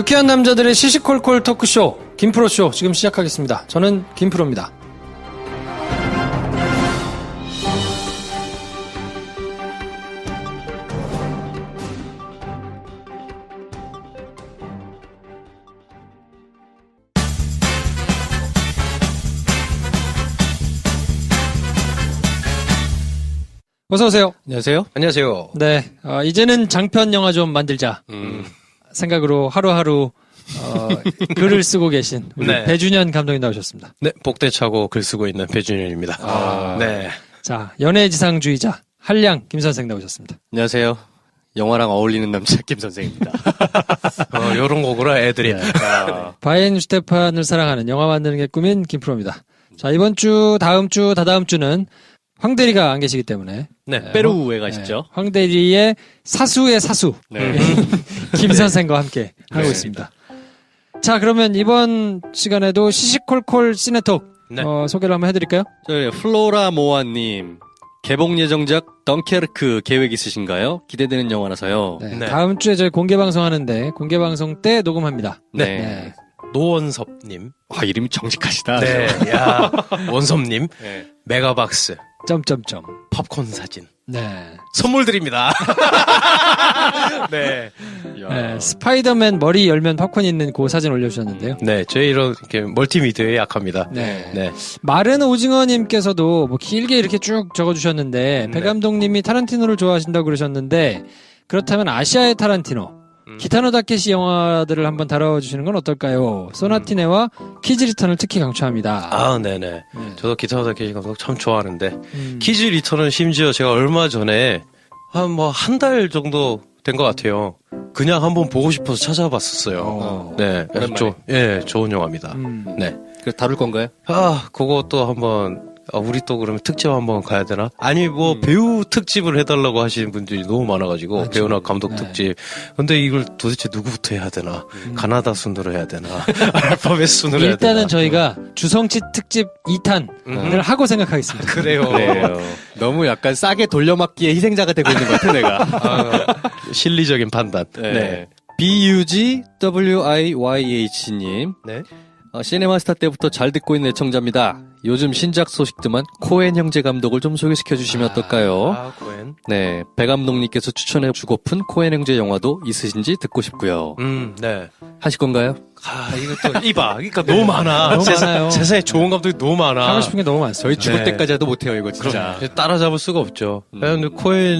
유쾌한 남자들의 시시콜콜 토크쇼 김프로쇼 지금 시작하겠습니다. 저는 김프로입니다. 어서오세요. 안녕하세요. 안녕하세요. 네, 이제는 장편 영화 좀 만들자 생각으로 하루하루 글을 쓰고 계신 우리 네. 배준현 감독님 나오셨습니다. 네, 복대 차고 글 쓰고 있는 배준현입니다. 네. 자, 연애지상주의자 한량 김 선생 나오셨습니다. 안녕하세요. 영화랑 어울리는 남자 김 선생입니다. 요런 거구나, 애들이. 바이엔 슈테판을 사랑하는 영화 만드는 게 꿈인 김프로입니다. 자, 이번 주, 다음 주, 다다음 주는 황대리가 안 계시기 때문에 네. 페루에 가시죠. 황대리의 사수의 사수 네. 김 선생과 함께 하고 있습니다. 자, 그러면 이번 시간에도 시시콜콜 시네톡 네. 소개를 한번 해드릴까요? 저희 플로라 모아님 개봉 예정작 덩케르크 계획 있으신가요? 기대되는 영화라서요. 네. 네. 다음 주에 저희 공개 방송하는데 공개 방송 때 녹음합니다. 네. 노원섭님. 와, 이름이 정직하시다. 네. 야, 원섭님. 네. 메가박스. 점점점. 팝콘 사진. 네. 선물 드립니다. 네. 네. 스파이더맨 머리 열면 팝콘 있는 그 사진 올려주셨는데요. 네, 저희 이렇게 멀티미디어에 약합니다. 네. 네. 마른 오징어님께서도 뭐 길게 이렇게 쭉 적어주셨는데 배 감독님이 타란티노를 좋아하신다고 그러셨는데 그렇다면 아시아의 타란티노 기타노 다케시 영화들을 한번 다뤄주시는 건 어떨까요? 소나티네와 키즈 리턴을 특히 강추합니다. 아, 네네. 저도 기타노 다케시 감독 참 좋아하는데 키즈 리턴은 심지어 제가 얼마 전에 한 달 정도 된 것 같아요. 그냥 한번 보고 싶어서 찾아봤었어요. 네, 좋은 영화입니다. 네. 그래서 다룰 건가요? 그것도 한번 우리 또 그러면 특집 한번 가야 되나? 아니 배우 특집을 해달라고 하시는 분들이 너무 많아가지고 맞죠. 배우나 감독 특집. 근데 이걸 도대체 누구부터 해야 되나? 가나다 순으로 해야 되나? 알파벳 순으로 해야 되나? 일단은 저희가 주성치 특집 2탄을 하고 생각하겠습니다. 그래요. 너무 약간 싸게 돌려막기의 희생자가 되고 있는 것 같아, 내가. 실리적인 판단. 네. BUGWIYH님. 네. 시네마스타 때부터 잘 듣고 있는 애청자입니다. 요즘 신작 소식들만 코엔 형제 감독을 좀 소개시켜 주시면 어떨까요? 코엔. 네, 배 감독님께서 추천해 주고픈 코엔 형제 영화도 있으신지 듣고 싶고요. 네. 하실 건가요? 이것도 그러니까 너무 많아. 너무 많아요. 세상에 좋은 감독이 너무 많아. 하고 싶은 게 너무 많습니다. 저희 죽을 네. 때까지 해도 못해요, 이거 진짜. 따라잡을 수가 없죠. 근데 코엔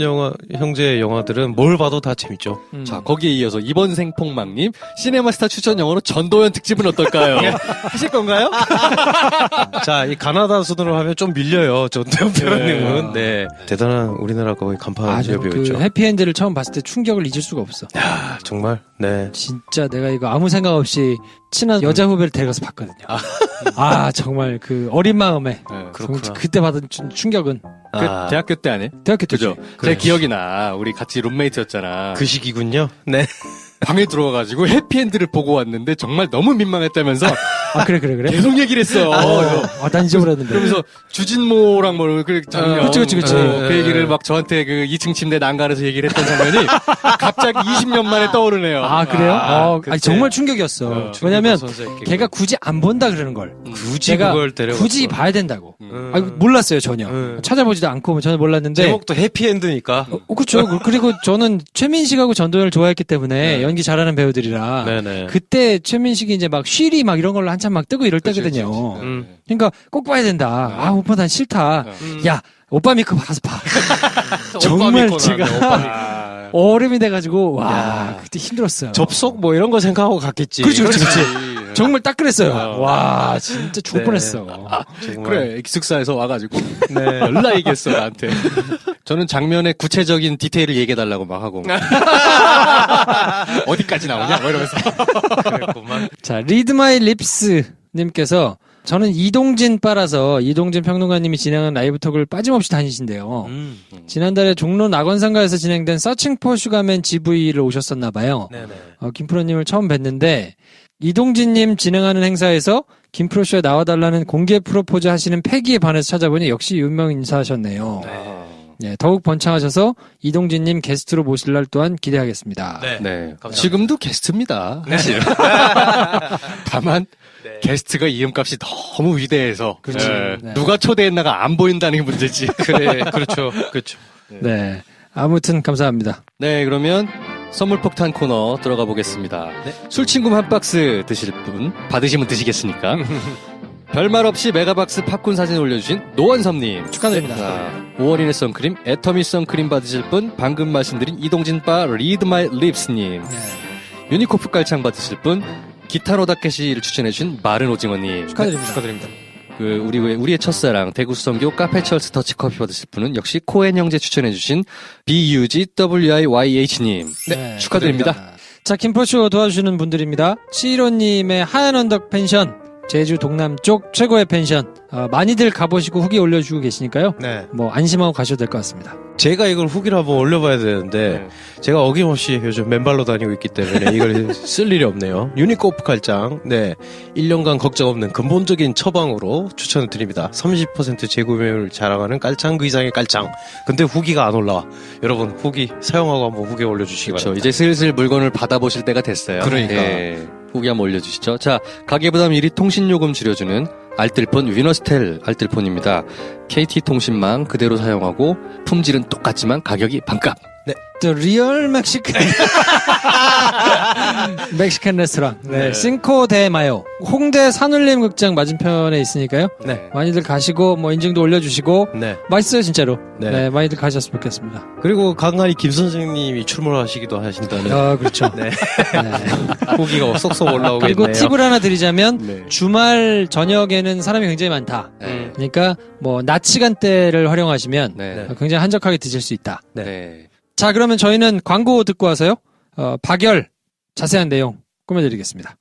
형제의 영화들은 뭘 봐도 다 재밌죠. 자, 거기에 이어서 이번 생폭망님 시네마스타 추천 영화로 전도연 특집은 어떨까요? 하실 건가요? 자, 이 가나다 순으로 하면 좀 밀려요. 전태현 배우님은. 네. 대단한 우리나라 거의 간판 배우였죠. 해피엔드를 처음 봤을 때 충격을 잊을 수가 없어. 야, 정말. 네. 진짜 내가 이거 아무 생각 없이 친한 여자 후배를 데려가서 봤거든요. 정말 그 어린 마음에 그렇구나. 그때 받은 충격은 대학교 때 아니에요? 대학교 때죠. 그죠? 제 기억이 나. 우리 같이 룸메이트였잖아. 그 시기군요. 네. 방에 들어와가지고 해피엔드를 보고 왔는데 정말 너무 민망했다면서 그래. 계속 얘기를 했어. 난 잊어버렸는데. 그러면서 주진모랑 그 장면. 그치. 그 얘기를 막 저한테 그 2층 침대 난간에서 얘기를 했던 장면이 갑자기 20년 만에 떠오르네요. 그래요? 그때. 정말 충격이었어. 왜냐면 걔가 굳이 안 본다 그러는 걸. 굳이 그걸 데려갔어. 굳이 봐야 된다고. 몰랐어요, 전혀. 찾아보지도 않고 전혀 몰랐는데. 제목도 해피엔드니까. 그렇죠. 그리고 저는 최민식하고 전도연을 좋아했기 때문에 연기 잘하는 배우들이라. 네네. 그때 최민식이 이제 막 쉬리 막 이런 걸로 한참 막 뜨고 이럴 때거든요. 그러니까 꼭 봐야 된다. 오빠 난 싫다. 야, 오빠 미크 가서 봐. 정말 제가 어른이 돼가지고 그때 힘들었어요. 접속 뭐 이런 거 생각하고 갔겠지. 그렇지. 정말 딱 그랬어요. 와, 진짜 죽을 뻔했어. 정말. 그래, 기숙사에서 와가지고 네. 연락 얘기했어 나한테. 저는 장면의 구체적인 디테일을 얘기해달라고 막 하고 어디까지 나오냐 뭐 이러면서. 그랬구만. 자, 리드 마이 립스 님께서 저는 이동진 빨아서 이동진 평론가님이 진행한 라이브 톡을 빠짐없이 다니신대요. 지난달에 종로 낙원상가에서 진행된 서칭 포 슈가맨 GV를 오셨었나 봐요. 네네. 김프로님을 처음 뵀는데 이동진님 진행하는 행사에서 김프로쇼에 나와달라는 공개 프로포즈 하시는 패기에 반해서 찾아보니 역시 유명 인사하셨네요. 예, 더욱 번창하셔서 이동진님 게스트로 모실 날 또한 기대하겠습니다. 네. 네. 감사합니다. 지금도 게스트입니다. 사실. 다만 게스트가 이름값이 너무 위대해서 그렇지. 예, 네. 누가 초대했나가 안 보인다는 게 문제지. 그래, 그렇죠. 그렇죠. 네. 아무튼 감사합니다. 네, 그러면 선물 폭탄 코너 들어가 보겠습니다. 네. 술친구 한 박스 드실 분 받으시면 드시겠습니까? 별말 없이 메가박스 팝콘 사진 올려주신 노원섭님 축하드립니다. 자, 5월인의 선크림, 애터미 선크림 받으실 분 방금 말씀드린 이동진바 리드 마이 립스님, 네. 유니코프 깔창 받으실 분 기타노 다케시를 추천해주신 마른 오징어님 축하드립니다. 축하드립니다. 그 우리의 첫사랑 대구 수성교 카페철스 터치커피 받으실 분은 역시 코엔 형제 추천해주신 BUGWIYH님 네. 축하드립니다. 자, 김포쇼 도와주시는 분들입니다. 치이로님의 하얀 언덕 펜션, 제주 동남쪽 최고의 펜션. 많이들 가보시고 후기 올려주고 계시니까요. 네. 뭐 안심하고 가셔도 될 것 같습니다. 제가 이걸 후기를 한번 올려봐야 되는데 제가 어김없이 요즘 맨발로 다니고 있기 때문에 이걸 쓸 일이 없네요. 유니코프 깔짱, 네, 1년간 걱정 없는 근본적인 처방으로 추천을 드립니다. 30% 재구매율 자랑하는 깔짱 그 이상의 깔짱. 근데 후기가 안 올라와. 여러분 후기 사용하고 한번 후기 올려주시기 그렇죠. 바랍니다. 이제 슬슬 물건을 받아보실 때가 됐어요. 그러니까. 예, 후기 한번 올려주시죠. 자, 가계부담 1위 통신요금 줄여주는 알뜰폰 위너스텔 알뜰폰입니다. KT통신망 그대로 사용하고 품질은 똑같지만 가격이 반값. The Real Mexican 멕시칸 레스토랑. 네. 네. 싱코 데 마요. 홍대 산울림 극장 맞은편에 있으니까요. 네. 많이들 가시고 뭐 인증도 올려주시고 네. 맛있어요 진짜로. 네. 네. 많이들 가셨으면 좋겠습니다. 그리고 간간히 김 선생님이 출몰하시기도 하신다는 그렇죠. 네. 네. 후기가 쏙쏙 올라오고 그리고 있네요. 팁을 하나 드리자면 네. 주말 저녁에는 사람이 굉장히 많다. 네. 그러니까 뭐 낮 시간대를 활용하시면 네. 굉장히 한적하게 드실 수 있다. 네. 자, 그러면 저희는 광고 듣고 와서요. 박열 자세한 내용 꾸며드리겠습니다.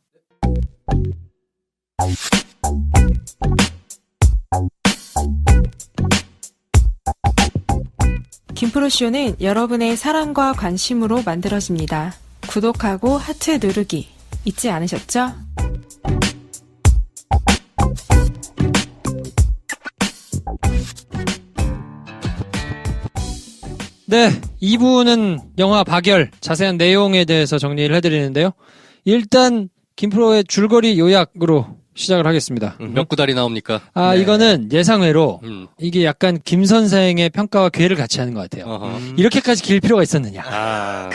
김프로쇼는 여러분의 사랑과 관심으로 만들어집니다. 구독하고 하트 누르기 잊지 않으셨죠? 네, 2부는 영화 박열 자세한 내용에 대해서 정리를 해드리는데요. 일단 김프로의 줄거리 요약으로 시작을 하겠습니다. 몇 구달이 나옵니까? 이거는 예상외로 이게 약간 김 선생의 평가와 괴를 같이 하는 것 같아요. 어허. 이렇게까지 길 필요가 있었느냐.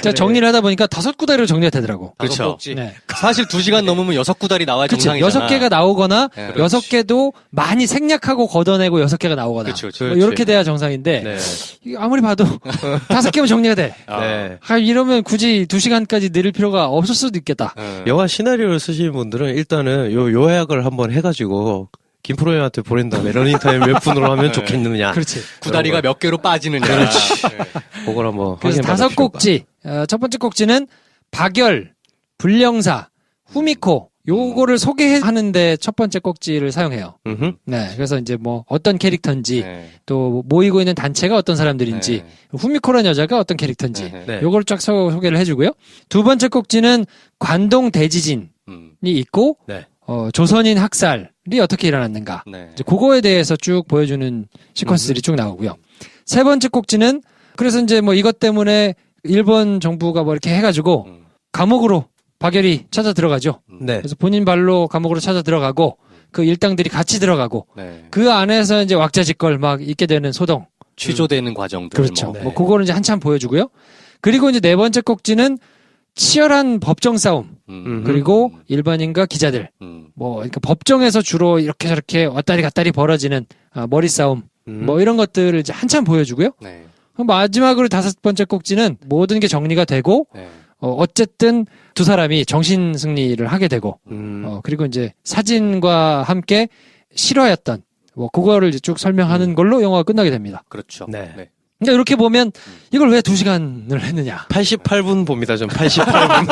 제가 정리를 하다 보니까 5구달로 정리가 되더라고. 그렇죠. 네. 사실 2시간 넘으면 6구달이 나와야 그치. 정상이잖아. 6개가 나오거나 네, 6개도 많이 생략하고 걷어내고 6개가 나오거나. 그렇죠. 뭐 이렇게 돼야 정상인데 네. 이게 아무리 봐도 5개면 정리가 돼. 네. 이러면 굳이 2시간까지 늘릴 필요가 없을 수도 있겠다. 영화 시나리오를 쓰시는 분들은 일단은 요약을 한번 해가지고 김프로님한테 보낸 다음에 러닝타임 몇 분으로 하면 좋겠느냐. 그렇지. 구다리가 몇 개로 빠지느냐. 그렇지. 그걸 한번 그래서 확인해 5꼭지. 첫 번째 꼭지는 박열, 불령사, 후미코 요거를 소개하는데 첫 번째 꼭지를 사용해요. 네. 그래서 이제 뭐 어떤 캐릭터인지 네. 또 모이고 있는 단체가 어떤 사람들인지 후미코라는 여자가 어떤 캐릭터인지 네. 요걸 쫙 소개를 해주고요. 두 번째 꼭지는 관동 대지진이 있고 네. 조선인 학살이 어떻게 일어났는가. 네. 이제 그거에 대해서 쭉 보여주는 시퀀스들이 쭉 나오고요. 세 번째 꼭지는 그래서 이제 뭐 이것 때문에 일본 정부가 뭐 이렇게 해가지고 감옥으로 박열이 찾아 들어가죠. 네. 그래서 본인 발로 감옥으로 찾아 들어가고 그 일당들이 같이 들어가고 네. 그 안에서 이제 왁자지껄 막 있게 되는 소동. 취조되는 과정들. 그렇죠. 뭐. 뭐 그거는 이제 한참 보여주고요. 그리고 이제 네 번째 꼭지는 치열한 법정 싸움. 그리고 일반인과 기자들. 뭐 그러니까 법정에서 주로 이렇게 저렇게 왔다리 갔다리 벌어지는 머리 싸움. 뭐 이런 것들을 이제 한참 보여주고요. 네. 마지막으로 5번째 꼭지는 모든 게 정리가 되고 네. 어쨌든 두 사람이 정신 승리를 하게 되고 그리고 이제 사진과 함께 실화였던 뭐 그거를 이제 쭉 설명하는 걸로 영화가 끝나게 됩니다. 그렇죠. 네. 네. 그러니까 이렇게 보면 이걸 왜 2시간을 했느냐? 88분 봅니다. 좀 88분.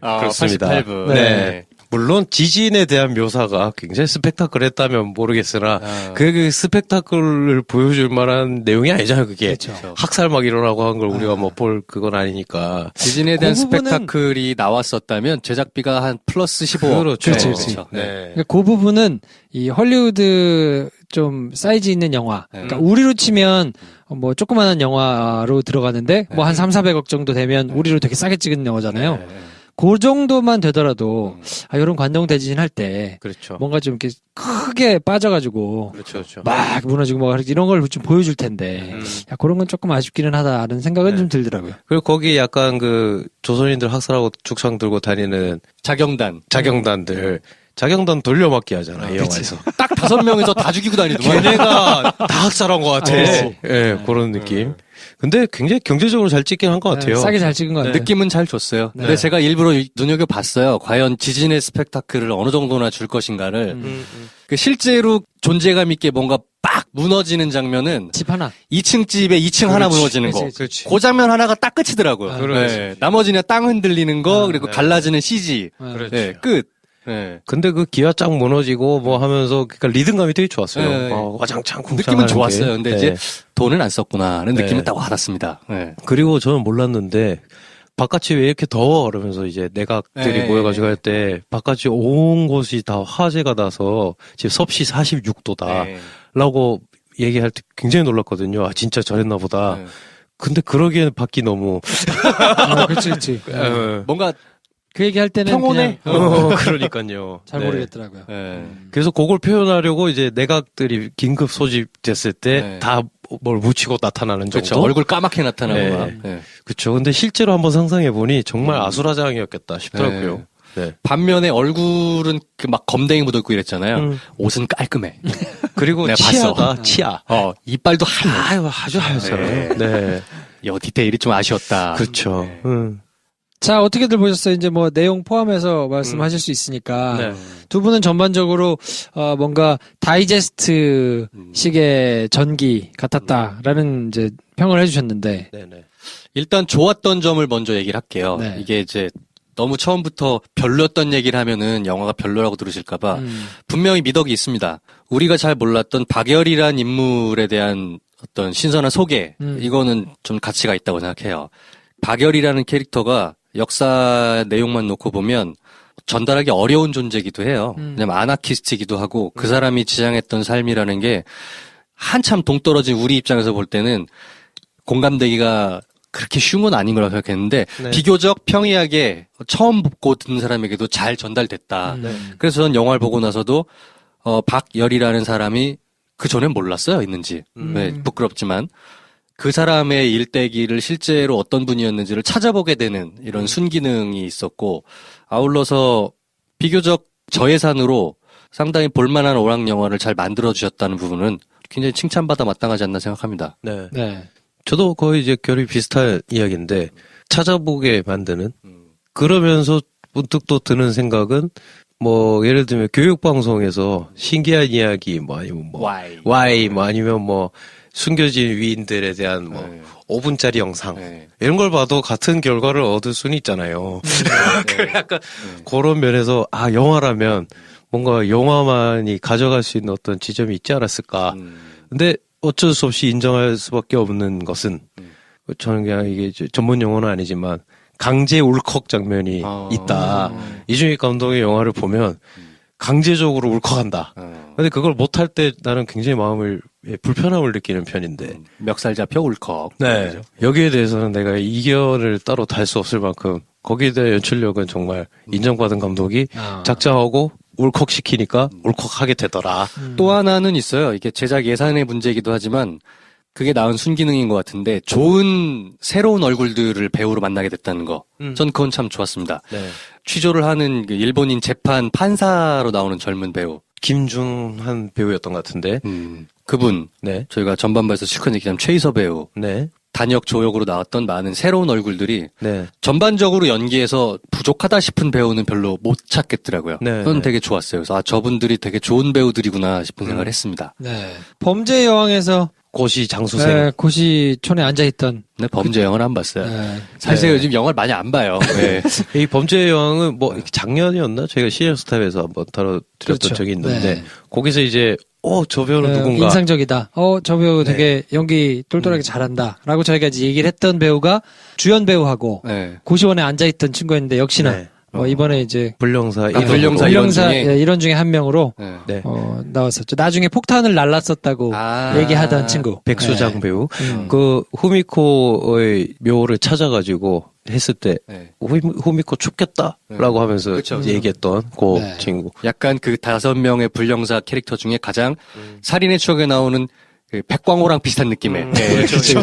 아, 그렇습니다. 88분. 네. 네. 물론 지진에 대한 묘사가 굉장히 스펙타클했다면 모르겠으나 그 스펙타클을 보여줄 만한 내용이 아니잖아요. 그게 그렇죠. 학살 막 일어나고 한 걸 우리가 뭐 볼 그건 아니니까. 지진에 대한 그 부분은- 스펙타클이 나왔었다면 제작비가 한 플러스 15억. 그렇죠. 그렇지, 네, 그렇지. 그렇죠. 네. 그러니까 그 부분은 이 헐리우드 좀 사이즈 있는 영화. 그러니까 우리로 치면 뭐 조그마한 영화로 들어가는데 뭐 한 3,400억 정도 되면 우리로 되게 싸게 찍은 영화잖아요. 그 정도만 되더라도 이런 관동 대지진 할 때 그렇죠. 뭔가 좀 이렇게 크게 빠져가지고 그렇죠. 그렇죠. 막 무너지고 뭐 이런 걸 좀 보여줄 텐데 야, 그런 건 조금 아쉽기는 하다는 생각은 좀 들더라고요. 그리고 거기 약간 그 조선인들 학살하고 죽상 들고 다니는 자경단. 자경단들 자경단 돌려막기 하잖아, 이 영화에서. 딱 5명에서 다 죽이고 다니더만. 걔네가 다 학살한 것 같아. 그렇지. 예, 그런 느낌. 근데 굉장히 경제적으로 잘 찍긴 한 것 같아요. 싸게 잘 찍은 것 같아요. 느낌은 잘 줬어요. 네. 근데 제가 일부러 눈여겨봤어요. 과연 지진의 스펙타클을 어느 정도나 줄 것인가를. 그 실제로 존재감 있게 뭔가 빡 무너지는 장면은 집 하나. 2층 집에 2층 하나 무너지는 거. 그렇지. 그 장면 하나가 딱 끝이더라고요. 그렇지. 네. 나머지는 땅 흔들리는 거, 그리고 갈라지는 CG. 그렇죠. 네, 끝. 네. 근데 그 기아 쫙 무너지고 뭐 하면서 그러니까 리듬감이 되게 좋았어요. 네. 와장창 쿵창 느낌은 하는 좋았어요. 게. 근데 네. 이제 돈은 안 썼구나라는 네. 느낌을 딱 받았습니다. 네. 그리고 저는 몰랐는데 바깥이 왜 이렇게 더워? 그러면서 이제 내각들이 네. 모여가지고 할 때 바깥이 온 곳이 다 화재가 나서 지금 섭씨 46도다 네. 라고 얘기할 때 굉장히 놀랐거든요. 아 진짜 저랬나 보다. 네. 근데 그러기에는 밖이 너무 그렇지, 그렇지. 뭔가 그 얘기 할 때는 평온해. 그냥 그러니까요. 잘 네. 모르겠더라고요. 네. 그래서 그걸 표현하려고 이제 내각들이 긴급 소집됐을 때 네. 다 뭘 묻히고 나타나는 그렇죠. 정도. 얼굴 까맣게 나타나고 네. 막. 네. 그렇죠. 근데 실제로 한번 상상해 보니 정말 아수라장이었겠다 싶더라고요. 네. 반면에 얼굴은 그 막 검댕이 묻어있고 이랬잖아요. 음. 옷은 깔끔해. 그리고 내가 치아가 봤어. 치아. 이빨도 하얘. 아유 아주 하얗잖아요. 네. 이 디테일이 좀 아쉬웠다. 그렇죠. 네. 자, 어떻게들 보셨어요? 이제 뭐 내용 포함해서 말씀하실 수 있으니까. 네. 두 분은 전반적으로 뭔가 다이제스트 식의 전기 같았다라는 이제 평을 해주셨는데. 네네. 일단 좋았던 점을 먼저 얘기를 할게요. 네. 이게 이제 너무 처음부터 별로였던 얘기를 하면은 영화가 별로라고 들으실까봐 분명히 미덕이 있습니다. 우리가 잘 몰랐던 박열이란 인물에 대한 어떤 신선한 소개, 이거는 좀 가치가 있다고 생각해요. 박열이라는 캐릭터가 역사 내용만 놓고 보면 전달하기 어려운 존재이기도 해요. 왜냐면 아나키스트이기도 하고 그 사람이 지향했던 삶이라는 게 한참 동떨어진 우리 입장에서 볼 때는 공감되기가 그렇게 쉬운 건 아닌 거라고 생각했는데 네. 비교적 평이하게 처음 보고 듣는 사람에게도 잘 전달됐다. 그래서 전 영화를 보고 나서도 박열이라는 사람이 그 전엔 몰랐어요, 있는지. 네, 부끄럽지만 그 사람의 일대기를 실제로 어떤 분이었는지를 찾아보게 되는 이런 순기능이 있었고, 아울러서 비교적 저예산으로 상당히 볼만한 오락 영화를 잘 만들어주셨다는 부분은 굉장히 칭찬받아 마땅하지 않나 생각합니다. 네. 네. 저도 거의 이제 결이 비슷한 이야기인데 찾아보게 만드는 그러면서 문득 또 드는 생각은 뭐 예를 들면 교육방송에서 신기한 이야기 뭐 아니면 뭐 Y 뭐 아니면 뭐 숨겨진 위인들에 대한 뭐 네. 5분짜리 영상 네. 이런 걸 봐도 같은 결과를 얻을 수는 있잖아요. 그 약간 그런 면에서 영화라면 뭔가 영화만이 가져갈 수 있는 어떤 지점이 있지 않았을까. 근데 어쩔 수 없이 인정할 수밖에 없는 것은 저는 그냥 이게 전문 용어는 아니지만 강제 울컥 장면이 있다. 이중익 감독의 영화를 보면 강제적으로 울컥한다. 근데 그걸 못할 때 나는 굉장히 마음을 불편함을 느끼는 편인데. 멱살 잡혀 울컥. 네. 여기에 대해서는 내가 이견을 따로 달 수 없을 만큼 거기에 대한 연출력은 정말 인정받은 감독이 작정하고 울컥시키니까 울컥하게 되더라. 또 하나는 있어요. 이게 제작 예산의 문제이기도 하지만 그게 나은 순기능인 것 같은데 좋은 새로운 얼굴들을 배우로 만나게 됐다는 거. 전 그건 참 좋았습니다. 네. 취조를 하는 그 일본인 재판 판사로 나오는 젊은 배우. 김중한 배우였던 것 같은데. 그분 네. 저희가 전반부에서 실컷 얘기하면 최이서 배우. 네. 단역 조역으로 나왔던 많은 새로운 얼굴들이 네. 전반적으로 연기에서 부족하다 싶은 배우는 별로 못 찾겠더라고요. 네, 그건 네. 되게 좋았어요. 그래서 저분들이 되게 좋은 배우들이구나 싶은 생각을 했습니다. 네. 범죄의 여왕에서 고시 장수생. 네, 고시촌에 앉아있던. 네, 범죄 영화를 안 봤어요. 네. 사실 네. 요즘 영화를 많이 안 봐요. 네. 이 범죄의 여왕은 뭐 작년이었나? 저희가 시니어스탑에서 한번 다뤄드렸던 그렇죠. 적이 있는데 네. 거기서 이제 저 배우는 누군가. 인상적이다. 저 배우 되게 연기 똘똘하게 잘한다. 라고 저희가 이제 얘기를 했던 배우가 주연 배우하고 네. 고시원에 앉아있던 친구였는데 역시나 네. 이번에 이제 불령사 불령사 일원 중에 한 명으로 네. 네. 나왔었죠. 나중에 폭탄을 날랐었다고 얘기하던 친구. 백수장 네. 배우. 음. 그 후미코의 묘를 찾아가지고 했을 때 네. 후미코 춥겠다라고 하면서 그쵸. 얘기했던 그 네. 친구. 약간 그 5명의 불령사 캐릭터 중에 가장 살인의 추억에 나오는 그 백광호랑 비슷한 느낌의. 네. 그렇죠.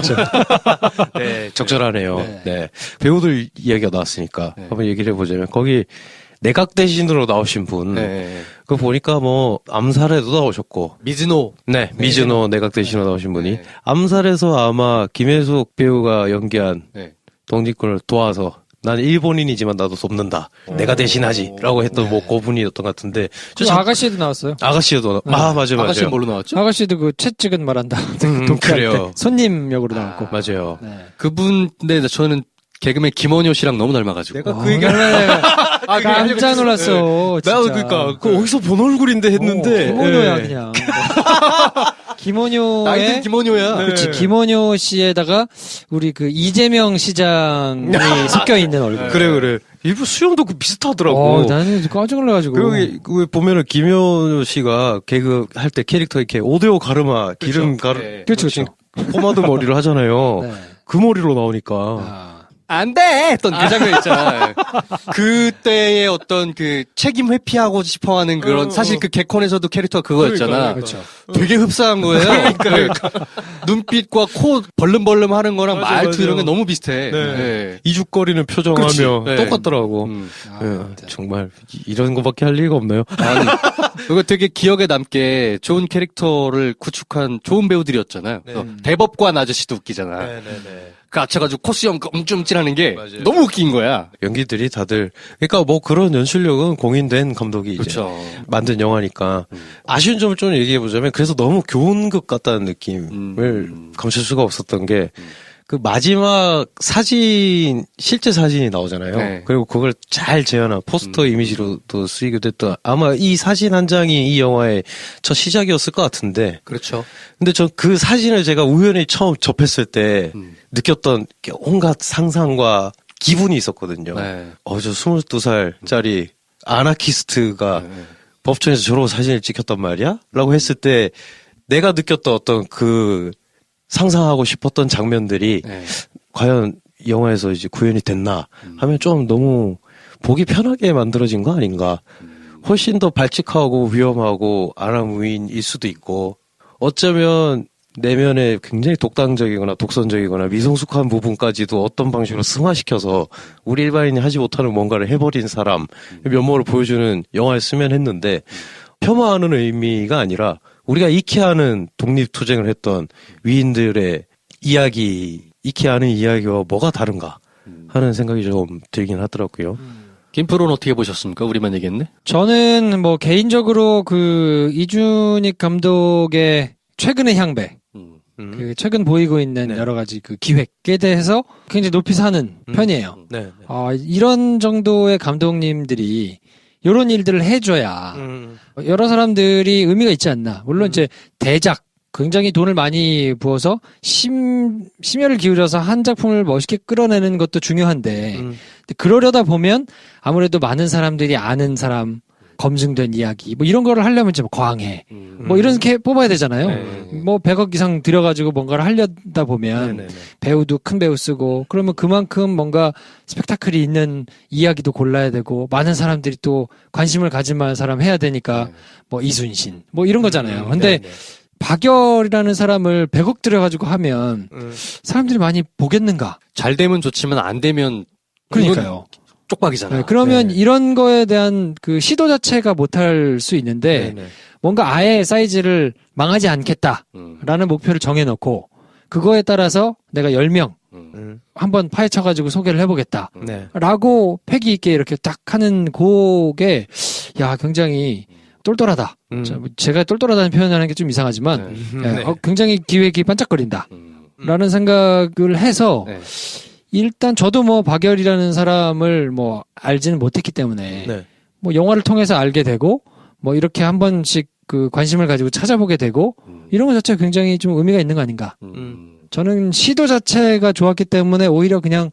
네, 적절하네요. 네. 네. 배우들 이야기가 나왔으니까 네. 한번 얘기를 해보자면 거기 내각 대신으로 나오신 분. 네. 그거 보니까 뭐 암살에도 나오셨고. 미즈노. 네, 미즈노 내각 대신으로 나오신 분이. 네. 암살에서 아마 김혜숙 배우가 연기한 네. 동직군을 도와서 난 일본인이지만 나도 돕는다. 내가 대신하지. 라고 했던 뭐 고분이었던 것 같은데. 그 아가씨도 나왔어요. 아가씨도 맞아요. 아가씨는 뭘로 나왔죠? 아가씨도 그 채찍은 말한다. 독해할 그래요. 때 손님 역으로 나왔고. 맞아요. 네. 그분, 네, 저는 개그맨 김원효 씨랑 너무 닮아가지고. 내가 그 얘기 깜짝 놀랐어. 진짜. 나도 그러니까 그 어디서 본 얼굴인데 했는데 김원효야 예. 그냥. 나이든 김원효의 김원효야. 그렇지 김원효 씨에다가 우리 그 이재명 시장이 섞여 있는 얼굴. 그래 일부 수염도 그 비슷하더라고. 나는 깜짝 놀라가지고. 그리고 그 보면은 김효 씨가 개그 할 때 캐릭터 이렇게 오데오 가르마 기름 가르 네. 그렇죠. 포마드 머리를 하잖아요. 네. 그 머리로 나오니까 아. 안 돼! 했던 그 장면 있잖아. 그때의 어떤 그 책임 회피하고 싶어 하는 그런, 사실 그 개콘에서도 캐릭터가 그거였잖아. 그렇죠. 되게 흡사한 거예요. 그러니까. 눈빛과 코 벌름벌름 하는 거랑 맞아, 말투 맞아. 이런 게 너무 비슷해. 네. 네. 이죽거리는 표정하며 그치. 네. 똑같더라고. 예, 정말 이런 거밖에 할 리가 없네요. 아니, 그거 되게 기억에 남게 좋은 캐릭터를 구축한 좋은 배우들이었잖아요. 대법관 아저씨도 웃기잖아. 그 합쳐가지고 코스형 엄청질하는 게 맞아요. 너무 웃긴 거야. 연기들이 다들 그러니까 뭐 그런 연출력은 공인된 감독이 이제 그렇죠. 만든 영화니까 아쉬운 점을 좀 얘기해 보자면 그래서 너무 교훈급 같다는 느낌을 감출 수가 없었던 게 그 마지막 사진 실제 사진이 나오잖아요. 네. 그리고 그걸 잘 재현한 포스터 이미지로도 쓰이게 됐던 아마 이 사진 한 장이 이 영화의 첫 시작이었을 것 같은데. 그렇죠. 근데 저 그 사진을 제가 우연히 처음 접했을 때 느꼈던 온갖 상상과 기분이 있었거든요. 네. 저 22살짜리 아나키스트가 법정에서 저러고 사진을 찍혔단 말이야? 라고 했을 때 내가 느꼈던 어떤 그 상상하고 싶었던 장면들이 네. 과연 영화에서 이제 구현이 됐나 하면 좀 너무 보기 편하게 만들어진 거 아닌가. 훨씬 더 발칙하고 위험하고 아나무인일 수도 있고 어쩌면 내면에 굉장히 독단적이거나 독선적이거나 미성숙한 부분까지도 어떤 방식으로 승화시켜서 우리 일반인이 하지 못하는 뭔가를 해버린 사람 면모를 보여주는 영화였으면 했는데 폄하하는 의미가 아니라 우리가 익히 아는 독립투쟁을 했던 위인들의 이야기, 익히 아는 이야기와 뭐가 다른가 하는 생각이 좀 들긴 하더라고요. 김프로는 어떻게 보셨습니까? 우리만 얘기했네? 저는 뭐 개인적으로 그 이준익 감독의 최근의 향배, 그 최근 보이고 있는 네. 여러 가지 그 기획에 대해서 굉장히 높이 사는 편이에요. 네. 이런 정도의 감독님들이 이런 일들을 해줘야 여러 사람들이 의미가 있지 않나. 물론 이제 대작, 굉장히 돈을 많이 부어서 심혈을 기울여서 한 작품을 멋있게 끌어내는 것도 중요한데 근데 그러려다 보면 아무래도 많은 사람들이 아는 사람, 검증된 이야기 뭐 이런 거를 하려면 좀 광해 뭐 이렇게 뽑아야 되잖아요. 뭐 100억 이상 들여가지고 뭔가를 하려다 보면 배우도 큰 배우 쓰고 그러면 그만큼 뭔가 스펙타클이 있는 이야기도 골라야 되고 많은 사람들이 또 관심을 가질 만한 사람 해야 되니까 뭐 이순신 뭐 이런 거잖아요. 근데 박열이라는 사람을 100억 들여가지고 하면 사람들이 많이 보겠는가? 잘 되면 좋지만 안 되면 그러니까요. 쪽박이잖아. 네, 그러면 이런 거에 대한 그 시도 자체가 못할 수 있는데 뭔가 아예 사이즈를 망하지 않겠다라는 목표를 정해놓고 그거에 따라서 내가 10명 한번 파헤쳐가지고 소개를 해보겠다. 네. 라고 패기 있게 이렇게 딱 하는 곡에, 야, 굉장히 똘똘하다. 제가 똘똘하다는 표현을 하는 게 좀 이상하지만, 네. 굉장히 기획이 반짝거린다. 라는 생각을 해서, 네. 일단 저도 뭐 박열이라는 사람을 뭐 알지는 못했기 때문에, 네. 뭐 영화를 통해서 알게 되고, 뭐 이렇게 한 번씩 그 관심을 가지고 찾아보게 되고, 이런 것 자체가 굉장히 좀 의미가 있는 거 아닌가. 저는 시도 자체가 좋았기 때문에 오히려 그냥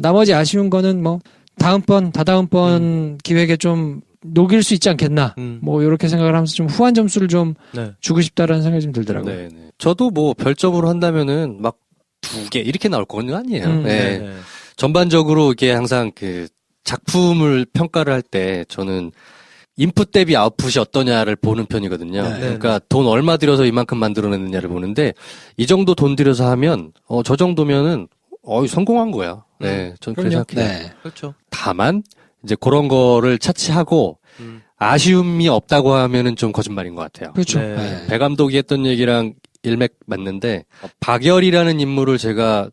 나머지 아쉬운 거는 뭐 다다음번 기획에 좀 녹일 수 있지 않겠나. 뭐 이렇게 생각을 하면서 좀 후한 점수를 좀 네. 주고 싶다라는 생각이 좀 들더라고요. 네, 네. 저도 뭐 별점으로 한다면은 막 2개 이렇게 나올 건 아니에요. 네. 네. 전반적으로 이게 항상 그 작품을 평가를 할 때 저는 인풋 대비 아웃풋이 어떠냐를 보는 편이거든요. 네. 그러니까 돈 얼마 들여서 이만큼 만들어냈느냐를 보는데 이 정도 돈 들여서 하면 저 정도면은 성공한 거야. 네, 저는 그렇게 그럼요. 생각해요. 네. 그렇죠. 다만 이제 그런 거를 차치하고 아쉬움이 없다고 하면은 좀 거짓말인 것 같아요. 그렇죠. 네. 네. 배 감독이 했던 얘기랑 일맥 맞는데 박열이라는 인물을 제가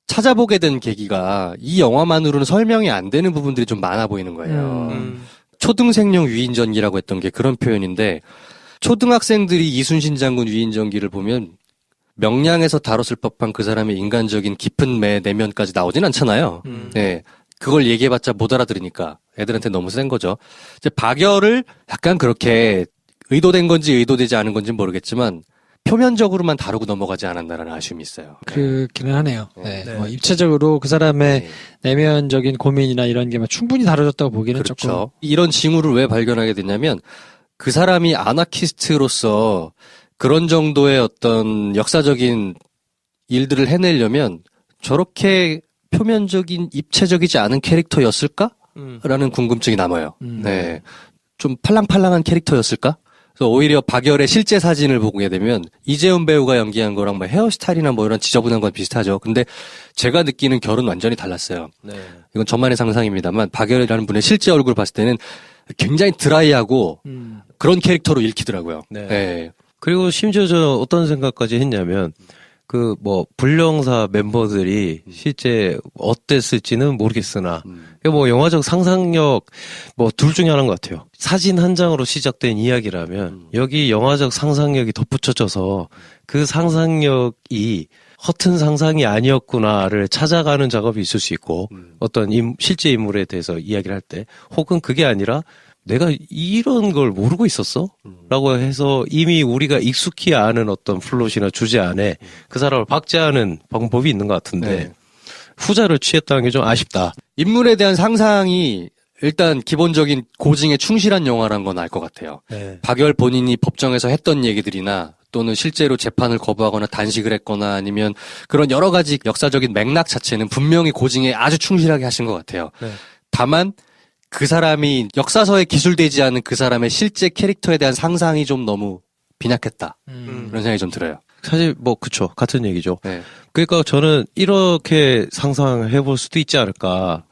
찾아보게 된 계기가 이 영화만으로는 설명이 안 되는 부분들이 좀 많아 보이는 거예요. 초등생용 위인전기라고 했던 게 그런 표현인데 초등학생들이 이순신 장군 위인전기를 보면 명량에서 다뤘을 법한 그 사람의 인간적인 깊은 매 내면까지 나오진 않잖아요. 네. 그걸 얘기해봤자 못 알아들으니까 애들한테 너무 센 거죠. 이제 박열을 약간 그렇게 의도된 건지 의도되지 않은 건지 모르겠지만 표면적으로만 다루고 넘어가지 않았나라는 아쉬움이 있어요. 그렇기는 하네요. 네. 네. 뭐 입체적으로 그 사람의 네. 내면적인 고민이나 이런 게 막 충분히 다뤄졌다고 보기는 그렇죠. 조금. 이런 징후를 왜 발견하게 됐냐면 그 사람이 아나키스트로서 그런 정도의 어떤 역사적인 일들을 해내려면 저렇게 표면적인 입체적이지 않은 캐릭터였을까? 라는 궁금증이 남아요. 네. 좀 팔랑팔랑한 캐릭터였을까? 그래서 오히려 박열의 실제 사진을 보게 되면 이재훈 배우가 연기한 거랑 뭐 헤어스타일이나 뭐 이런 지저분한 건 비슷하죠. 근데 제가 느끼는 결은 완전히 달랐어요. 네. 이건 저만의 상상입니다만 박열이라는 분의 실제 얼굴을 봤을 때는 굉장히 드라이하고 그런 캐릭터로 읽히더라고요. 네. 네. 그리고 심지어 저 어떤 생각까지 했냐면 그 뭐 불령사 멤버들이 실제 어땠을지는 모르겠으나 뭐 영화적 상상력 뭐 둘 중에 하나인 것 같아요. 사진 한 장으로 시작된 이야기라면 여기 영화적 상상력이 덧붙여져서 그 상상력이 허튼 상상이 아니었구나를 찾아가는 작업이 있을 수 있고 어떤 실제 인물에 대해서 이야기를 할 때 혹은 그게 아니라 내가 이런 걸 모르고 있었어? 라고 해서 이미 우리가 익숙히 아는 어떤 플롯이나 주제 안에 그 사람을 박제하는 방법이 있는 것 같은데 네. 후자를 취했다는 게 좀 아쉽다. 인물에 대한 상상이 일단 기본적인 고증에 충실한 영화란 건 알 것 같아요. 네. 박열 본인이 법정에서 했던 얘기들이나 또는 실제로 재판을 거부하거나 단식을 했거나 아니면 그런 여러 가지 역사적인 맥락 자체는 분명히 고증에 아주 충실하게 하신 것 같아요. 네. 다만 그 사람이 역사서에 기술되지 않은 그 사람의 실제 캐릭터에 대한 상상이 좀 너무 빈약했다. 그런 생각이 좀 들어요. 사실 뭐 그쵸 같은 얘기죠. 네. 그러니까 저는 이렇게 상상해 볼 수도 있지 않을까.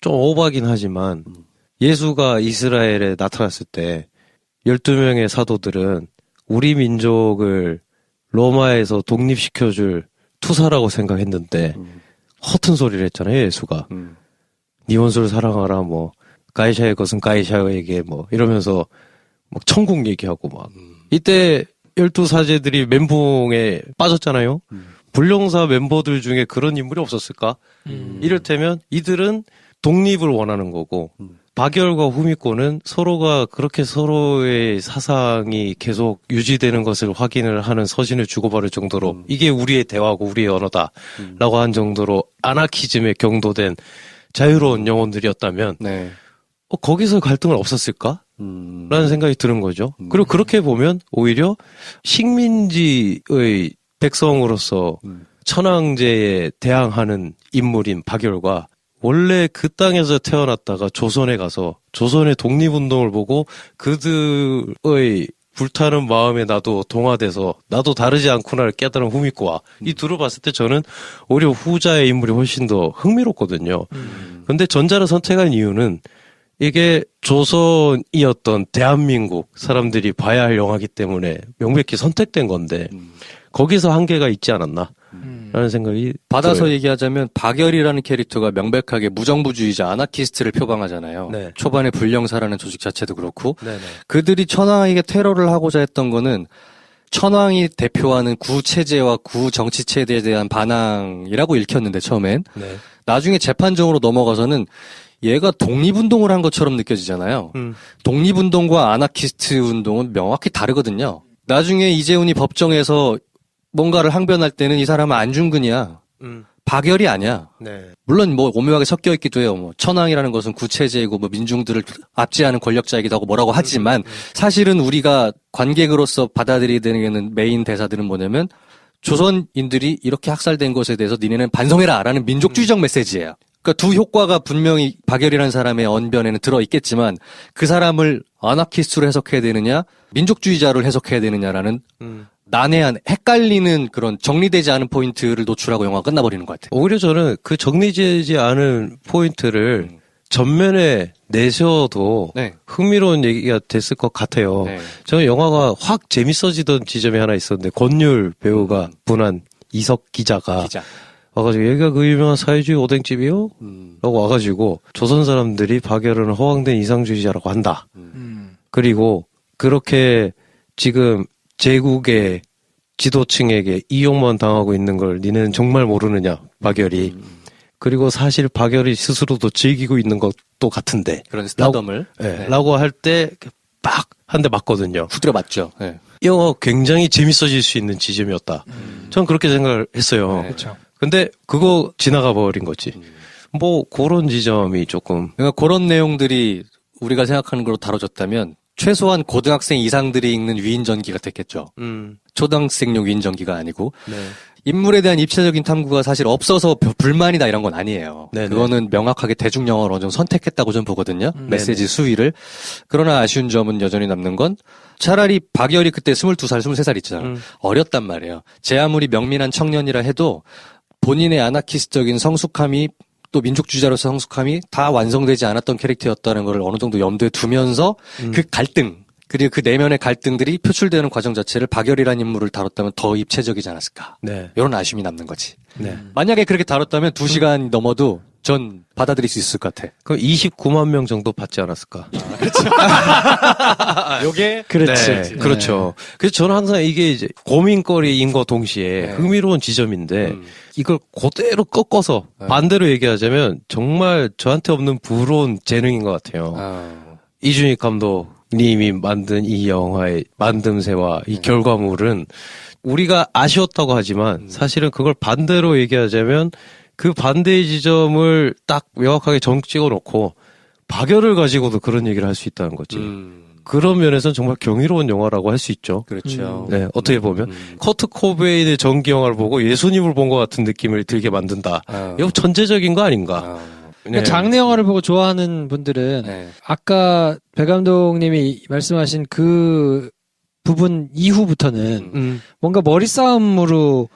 좀 오버하긴 하지만 예수가 이스라엘에 나타났을 때 12명의 사도들은 우리 민족을 로마에서 독립시켜줄 투사라고 생각했는데 허튼 소리를 했잖아요. 예수가. 네 원수를 사랑하라 뭐 가이샤의 것은 가이샤에게 뭐 이러면서 막 천국 얘기하고 막 이때 12사제들이 멘붕에 빠졌잖아요. 불령사 멤버들 중에 그런 인물이 없었을까? 이를테면 이들은 독립을 원하는 거고 박열과 후미코는 서로가 그렇게 서로의 사상이 계속 유지되는 것을 확인을 하는 서신을 주고받을 정도로 이게 우리의 대화고 우리의 언어다 라고 한 정도로 아나키즘에 경도된 자유로운 영혼들이었다면 네. 거기서 갈등은 없었을까? 라는 생각이 드는 거죠. 그리고 그렇게 보면 오히려 식민지의 백성으로서 천황제에 대항하는 인물인 박열과 원래 그 땅에서 태어났다가 조선에 가서 조선의 독립운동을 보고 그들의 불타는 마음에 나도 동화돼서 나도 다르지 않구나를 깨달은 후미코와 이 둘을 봤을 때 저는 오히려 후자의 인물이 훨씬 더 흥미롭거든요. 근데 전자를 선택한 이유는 이게 조선이었던 대한민국 사람들이 봐야 할 영화이기 때문에 명백히 선택된 건데 거기서 한계가 있지 않았나. 라는 생각이 받아서 들어요. 얘기하자면 박열이라는 캐릭터가 명백하게 무정부주의자 아나키스트를 표방하잖아요. 네. 초반에 불령사라는 조직 자체도 그렇고 네네. 그들이 천황에게 테러를 하고자 했던 거는 천황이 대표하는 구체제와 구정치체제에 대한 반항이라고 읽혔는데 처음엔 네. 나중에 재판정으로 넘어가서는 얘가 독립운동을 한 것처럼 느껴지잖아요. 독립운동과 아나키스트 운동은 명확히 다르거든요. 나중에 이재훈이 법정에서 뭔가를 항변할 때는 이 사람은 안중근이야. 박열이 아니야. 네. 물론 뭐 오묘하게 섞여 있기도 해요. 뭐 천황이라는 것은 구체제이고 뭐 민중들을 압제하는 권력자이기도 하고 뭐라고 하지만 사실은 우리가 관객으로서 받아들이게 되는 메인 대사들은 뭐냐면 조선인들이 이렇게 학살된 것에 대해서 니네는 반성해라라는 민족주의적 메시지예요. 그러니까 두 효과가 분명히 박열이라는 사람의 언변에는 들어있겠지만 그 사람을 아나키스트로 해석해야 되느냐 민족주의자를 해석해야 되느냐라는 난해한 헷갈리는 그런 정리되지 않은 포인트를 노출하고 영화가 끝나버리는 것 같아요. 오히려 저는 그 정리되지 않은 포인트를 전면에 내셔도 네. 흥미로운 얘기가 됐을 것 같아요. 네. 저는 영화가 확 재밌어지던 지점이 하나 있었는데 권율 배우가 분한 이석 기자가 기자. 와가지고 여기가 그 유명한 사회주의 오뎅집이요? 라고 와가지고 조선 사람들이 박열은 허황된 이상주의자라고 한다. 그리고 그렇게 지금 제국의 지도층에게 이용만 당하고 있는 걸 니네는 정말 모르느냐 박열이. 그리고 사실 박열이 스스로도 즐기고 있는 것도 같은데. 그런 스타덤을. 네. 라고 할 때 빡 한 대 맞거든요. 후드려 맞죠. 네. 이 영화 굉장히 재밌어질 수 있는 지점이었다. 전 그렇게 생각을 했어요. 네. 그렇죠. 근데 그거 지나가 버린 거지. 뭐 그런 지점이 조금 그러니까 그런 내용들이 우리가 생각하는 걸로 다뤄졌다면 최소한 고등학생 이상들이 읽는 위인전기가 됐겠죠. 초등학생용 위인전기가 아니고 네. 인물에 대한 입체적인 탐구가 사실 없어서 불만이다 이런 건 아니에요. 네네. 그거는 명확하게 대중영화를 어느 정도 선택했다고 좀 보거든요. 메시지 수위를. 그러나 아쉬운 점은 여전히 남는 건 차라리 박열이 그때 22살, 23살 있잖아요. 어렸단 말이에요. 제 아무리 명민한 청년이라 해도 본인의 아나키스트적인 성숙함이 또 민족주의자로서 성숙함이 다 완성되지 않았던 캐릭터였다는 걸 어느 정도 염두에 두면서 그 갈등 그리고 그 내면의 갈등들이 표출되는 과정 자체를 박열이라는 인물을 다뤘다면 더 입체적이지 않았을까. 네. 이런 아쉬움이 남는 거지. 네. 만약에 그렇게 다뤘다면 2시간 넘어도 전 받아들일 수 있을 것 같아. 그럼 29만 명 정도 받지 않았을까? 요게 그렇지. 네, 그렇죠. 그래서 저는 항상 이게 이제 고민거리인 것 동시에 네. 흥미로운 지점인데 이걸 그대로 꺾어서 반대로 얘기하자면 정말 저한테 없는 부러운 재능인 것 같아요. 이준익 감독님이 만든 이 영화의 만듦새와 이 결과물은 우리가 아쉬웠다고 하지만 사실은 그걸 반대로 얘기하자면 그 반대의 지점을 딱 명확하게 정 찍어놓고 박열을 가지고도 그런 얘기를 할 수 있다는 거지. 그런 면에서는 정말 경이로운 영화라고 할 수 있죠. 그렇죠. 네, 어떻게 보면 커트 코베인의 전기 영화를 보고 예수님을 본 것 같은 느낌을 들게 만든다. 이거 천재적인 거 아닌가? 그러니까 장르 영화를 보고 좋아하는 분들은 네. 아까 배 감독님이 말씀하신 그 부분 이후부터는 뭔가 머리 싸움으로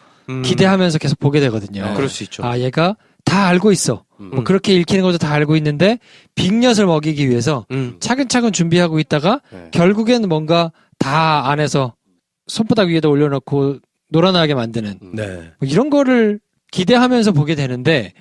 기대하면서 계속 보게 되거든요. 그럴 수 있죠. 아, 얘가 다 알고 있어. 뭐 그렇게 읽히는 것도 다 알고 있는데 빅엿을 먹이기 위해서 차근차근 준비하고 있다가 네. 결국에는 뭔가 다 안에서 손바닥 위에다 올려놓고 놀아나게 만드는 네. 뭐 이런 거를 기대하면서 보게 되는데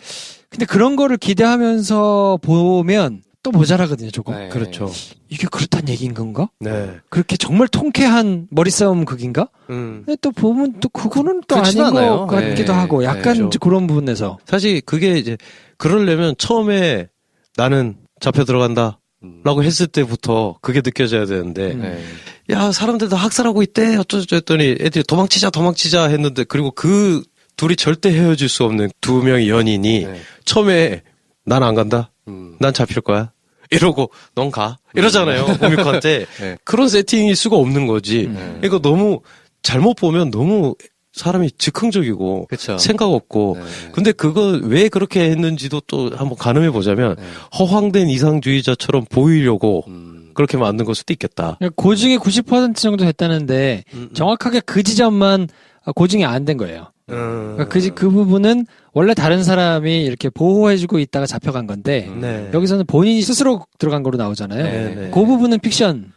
근데 그런 거를 기대하면서 보면 또 모자라거든요, 조금. 네. 그렇죠. 이게 그렇단 얘기인 건가? 네. 그렇게 정말 통쾌한 머리싸움 극인가? 근데 또 보면 또 그거는 또 아닌 그렇진 않아요. 것 같기도 네. 하고 약간 그렇죠. 이제 그런 부분에서 사실 그게 이제 그러려면 처음에 나는 잡혀 들어간다. 라고 했을 때부터 그게 느껴져야 되는데 네. 야 사람들 다 학살하고 있대 어쩌저쩌 했더니 애들이 도망치자 했는데 그리고 그 둘이 절대 헤어질 수 없는 두 명의 연인이 네. 처음에 난 안 간다 난 잡힐 거야 이러고 넌 가 이러잖아요 오미코한테 네. 그런 세팅일 수가 없는 거지 이거 너무 잘못 보면 너무 사람이 즉흥적이고 그쵸. 생각 없고 네. 근데 그거 왜 그렇게 했는지도 또 한번 가늠해 보자면 허황된 이상주의자처럼 보이려고 그렇게 만든 걸 수도 있겠다. 고증이 90% 정도 됐다는데 정확하게 그 지점만 고증이 안 된 거예요. 그러니까 그 부분은 원래 다른 사람이 이렇게 보호해주고 있다가 잡혀간 건데 네. 여기서는 본인이 스스로 들어간 거로 나오잖아요. 네, 네. 그 부분은 픽션.